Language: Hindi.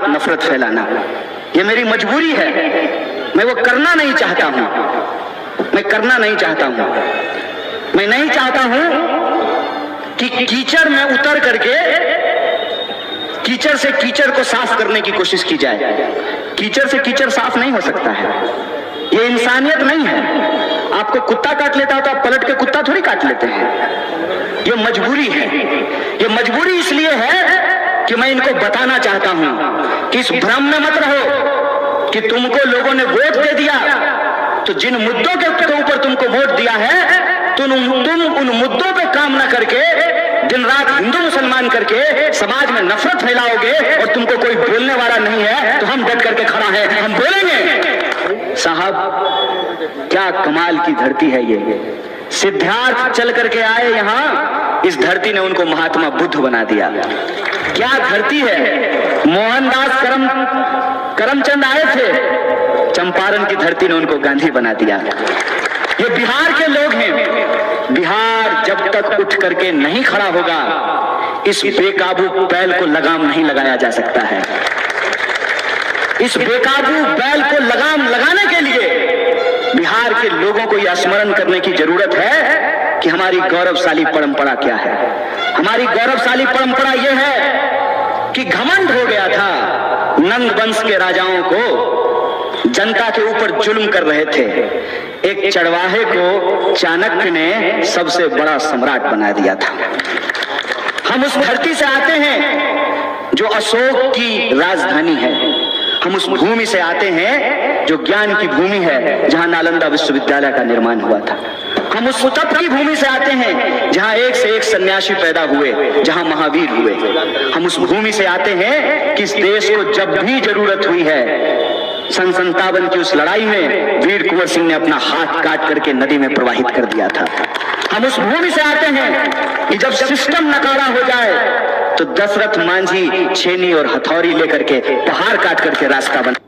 नफरत फैलाना ये मेरी मजबूरी है। मैं वो करना नहीं चाहता हूं, मैं करना नहीं चाहता हूं। मैं नहीं चाहता हूं कि कीचड़ में उतर करके कीचड़ से कीचड़ को साफ करने की कोशिश की जाए। कीचड़ से कीचड़ साफ नहीं हो सकता है, ये इंसानियत नहीं है। आपको कुत्ता काट लेता हो तो आप पलट के कुत्ता थोड़ी काट लेते हैं। ये मजबूरी है। ये मजबूरी इसलिए है कि मैं इनको बताना चाहता हूं कि इस भ्रम में मत रहो कि तुमको लोगों ने वोट दे दिया, तो जिन मुद्दों के ऊपर तुमको वोट दिया है तुम उन मुद्दों पे काम ना करके दिन रात हिंदू मुसलमान करके समाज में नफरत फैलाओगे और तुमको कोई बोलने वाला नहीं है। तो हम डट करके खड़ा है, हम बोलेंगे। साहब क्या कमाल की धरती है ये। सिद्धार्थ चल करके आए यहां, इस धरती ने उनको महात्मा बुद्ध बना दिया। क्या धरती है। मोहनदास करमचंद आए थे, चंपारण की धरती ने उनको गांधी बना दिया। ये बिहार के लोग हैं। बिहार जब तक उठ करके नहीं खड़ा होगा, इस बेकाबू बैल को लगाम नहीं लगाया जा सकता है। इस बेकाबू बैल को लगाम लगाने के लिए बिहार के लोगों को यह स्मरण करने की जरूरत है कि हमारी गौरवशाली परंपरा क्या है। हमारी गौरवशाली परंपरा यह है कि घमंड हो गया था। नंद वंश के राजाओं को जनता के ऊपर जुल्म कर रहे थे। एक चरवाहे को चाणक्य ने सबसे बड़ा सम्राट बना दिया था। हम उस धरती से आते हैं जो अशोक की राजधानी है। हम उस भूमि से आते हैं जो ज्ञान की भूमि है, जहां नालंदा विश्वविद्यालय का निर्माण हुआ था। हम उस तप की भूमि से आते हैं जहां एक से एक सन्यासी पैदा हुए, जहां महावीर हुए। हम उस भूमि से आते हैं कि इस देश को जब भी जरूरत हुई है, सन 57 की उस लड़ाई में वीर कुंवर सिंह ने अपना हाथ काट करके नदी में प्रवाहित कर दिया था। हम उस भूमि से आते हैं कि जब सिस्टम नकारा हो जाए तो दशरथ मांझी छेनी और हथौड़ी लेकर के पहाड़ काट करके रास्ता बना।